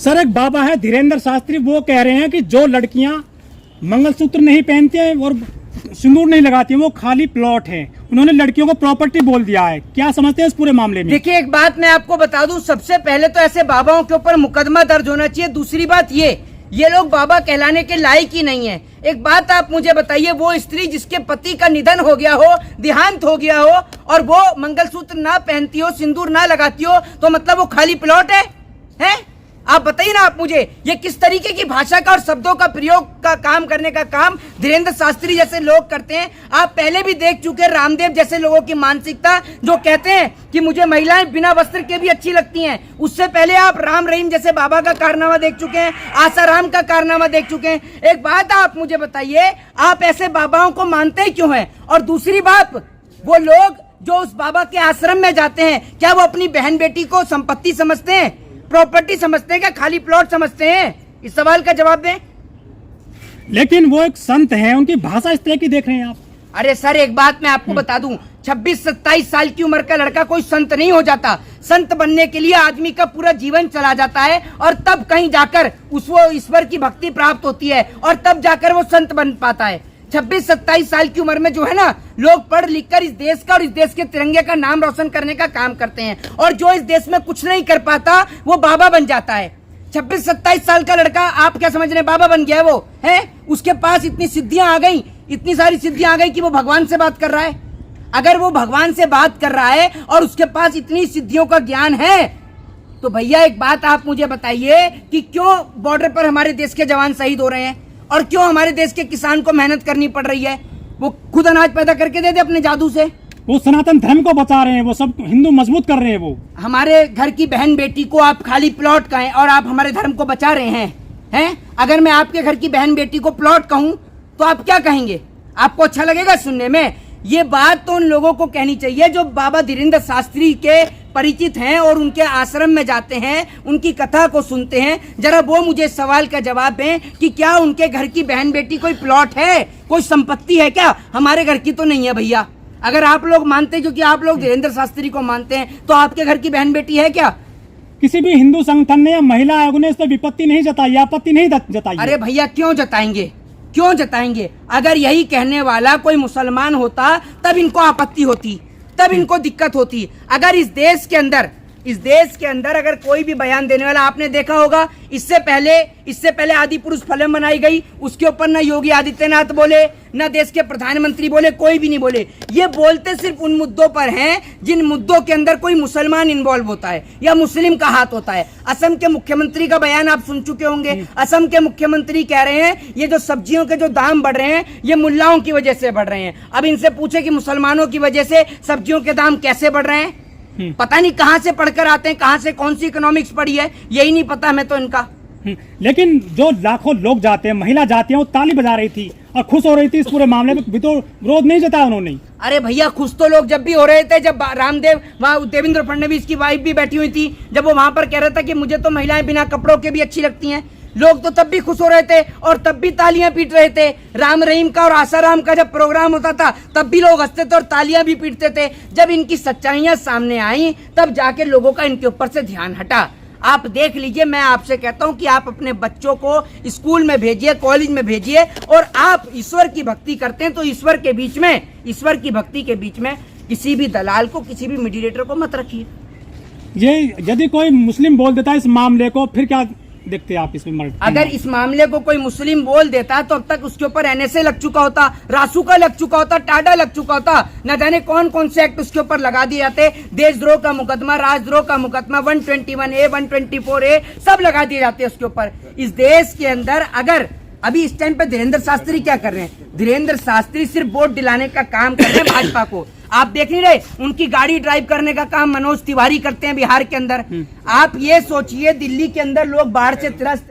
Sir एक बाबा है धीरेन्द्र शास्त्री, वो कह रहे हैं कि जो लड़कियां मंगलसूत्र नहीं पहनती हैं और सिंदूर नहीं लगाती हैं वो खाली प्लॉट है। उन्होंने लड़कियों को प्रॉपर्टी बोल दिया है। क्या समझते हैं इस पूरे मामले में? देखिए, एक बात मैं आपको बता दूं, सबसे पहले तो ऐसे बाबाओं के ऊपर मुकदमा दर्ज होना चाहिए। दूसरी बात ये लोग बाबा कहलाने के लायक ही नहीं है। एक बात आप मुझे बताइए, वो स्त्री जिसके पति का निधन हो गया हो, देहांत हो गया हो, और वो मंगलसूत्र ना पहनती हो, सिंदूर ना लगाती हो, तो मतलब वो खाली प्लॉट है? आप बताइए ना आप मुझे, ये किस तरीके की भाषा का और शब्दों का प्रयोग का काम करने का काम धीरेन्द्र शास्त्री जैसे लोग करते हैं। आप पहले भी देख चुके हैं रामदेव जैसे लोगों की मानसिकता, जो कहते हैं कि मुझे महिलाएं बिना वस्त्र के भी अच्छी लगती हैं। उससे पहले आप राम रहीम जैसे बाबा का कारनामा देख चुके हैं, आसाराम का कारनामा देख चुके हैं। एक बात आप मुझे बताइए, आप ऐसे बाबाओं को मानते क्यों हैं? और दूसरी बात, वो लोग जो उस बाबा के आश्रम में जाते हैं, क्या वो अपनी बहन बेटी को संपत्ति समझते हैं, प्रॉपर्टी समझते हैं, क्या खाली प्लॉट समझते हैं? इस सवाल का जवाब दें। लेकिन वो एक संत हैं, उनकी भाषा इस तरह की देख रहे हैं आप। अरे सर, एक बात मैं आपको बता दूं, 26-27 साल की उम्र का लड़का कोई संत नहीं हो जाता। संत बनने के लिए आदमी का पूरा जीवन चला जाता है, और तब कहीं जाकर उसको ईश्वर की भक्ति प्राप्त होती है, और तब जाकर वो संत बन पाता है। 26-27 साल की उम्र में जो है ना, लोग पढ़ लिख कर इस देश का और इस देश के तिरंगे का नाम रोशन करने का काम करते हैं, और जो इस देश में कुछ नहीं कर पाता वो बाबा बन जाता है। 26-27 साल का लड़का, आप क्या समझ रहे हैं बाबा बन गया? वो है, उसके पास इतनी सिद्धियां आ गई, इतनी सारी सिद्धियां आ गई कि वो भगवान से बात कर रहा है। अगर वो भगवान से बात कर रहा है और उसके पास इतनी सिद्धियों का ज्ञान है, तो भैया एक बात आप मुझे बताइए कि क्यों बॉर्डर पर हमारे देश के जवान शहीद हो रहे हैं, और क्यों हमारे देश के किसान को मेहनत करनी पड़ रही है? वो खुद अनाज पैदा करके दे दे अपने जादू से। वो सनातन धर्म को बचा रहे हैं, वो सब हिंदू मजबूत कर रहे हैं। वो हमारे घर की बहन बेटी को आप खाली प्लॉट कहें और आप हमारे धर्म को बचा रहे हैं? अगर मैं आपके घर की बहन बेटी को प्लॉट कहूं तो आप क्या कहेंगे? आपको अच्छा लगेगा सुनने में? ये बात तो उन लोगों को कहनी चाहिए जो बाबा धीरेन्द्र शास्त्री के परिचित हैं और उनके आश्रम में जाते हैं, उनकी कथा को सुनते हैं। जरा वो मुझे सवाल का जवाब दें कि क्या उनके घर की बहन बेटी कोई प्लॉट है, कोई संपत्ति है क्या? हमारे घर की तो नहीं है भैया। अगर आप लोग मानते हैं, क्योंकि आप लोग धीरेन्द्र शास्त्री को मानते हैं, तो आपके घर की बहन बेटी है क्या? किसी भी हिंदू संगठन ने या महिला आयोग ने इस पर विपत्ति नहीं जताई, आपत्ति नहीं जताई। अरे भैया, क्यों जताएंगे? क्यों जताएंगे? अगर यही कहने वाला कोई मुसलमान होता तब इनको आपत्ति होती, तब इनको दिक्कत होती। अगर इस देश के अंदर अगर कोई भी बयान देने वाला, आपने देखा होगा इससे पहले आदि पुरुष फिल्म बनाई गई, उसके ऊपर न योगी आदित्यनाथ बोले, न देश के प्रधानमंत्री बोले, कोई भी नहीं बोले। ये बोलते सिर्फ उन मुद्दों पर हैं जिन मुद्दों के अंदर कोई मुसलमान इन्वॉल्व होता है या मुस्लिम का हाथ होता है। असम के मुख्यमंत्री का बयान आप सुन चुके होंगे। असम के मुख्यमंत्री कह रहे हैं ये जो सब्जियों के जो दाम बढ़ रहे हैं ये मुल्लाओं की वजह से बढ़ रहे हैं। अब इनसे पूछे कि मुसलमानों की वजह से सब्जियों के दाम कैसे बढ़ रहे हैं? पता नहीं कहां से पढ़कर आते हैं, कहां से कौन सी इकोनॉमिक्स पढ़ी है, यही नहीं पता हमें तो इनका। लेकिन जो लाखों लोग जाते हैं, महिला जाती हैं, वो ताली बजा रही थी और खुश हो रही थी इस पूरे मामले में, भी तो विरोध नहीं जताया उन्होंने। अरे भैया, खुश तो लोग जब भी हो रहे थे, जब रामदेव वहाँ देवेंद्र फडणवीस की वाइफ भी बैठी हुई थी, जब वो वहां पर कह रहा था कि मुझे तो महिलाएं बिना कपड़ों के भी अच्छी लगती हैं, लोग तो तब भी खुश हो रहे थे और तब भी तालियां पीट रहे थे। राम रहीम का और आसाराम का जब प्रोग्राम होता था तब भी लोग हंसते थे और तालियां भी पीटते थे। जब इनकी सच्चाइयां सामने आई तब जाके लोगों का इनके ऊपर से ध्यान हटा। आप देख लीजिए, मैं आपसे कहता हूं कि आप अपने बच्चों को स्कूल में भेजिए, कॉलेज में भेजिए, और आप ईश्वर की भक्ति करते हैं तो ईश्वर की भक्ति के बीच में किसी भी दलाल को, किसी भी मीडिएटर को मत रखिए। ये यदि कोई मुस्लिम बोल देता है इस मामले को, फिर क्या देखते हैं आप इसमें? अगर इस मामले को कोई मुस्लिम बोल देता तो अब तक उसके ऊपर NSA लग चुका होता, रासुका लग चुका होता, टाडा लग चुका होता, न जाने कौन कौन से एक्ट उसके ऊपर लगा दिए जाते। देशद्रोह का मुकदमा, राजद्रोह का मुकदमा, 121A, 124A सब लगा दिए जाते हैं उसके ऊपर। इस देश के अंदर अगर अभी इस टाइम पे धीरेन्द्र शास्त्री क्या कर रहे हैं? धीरेन्द्र शास्त्री सिर्फ वोट दिलाने का काम कर रहे हैं भाजपा को। आप देख नहीं रहे, उनकी गाड़ी ड्राइव करने का काम मनोज तिवारी करते हैं बिहार के अंदर। आप ये सोचिए, दिल्ली के अंदर लोग बाढ़ से त्रस्त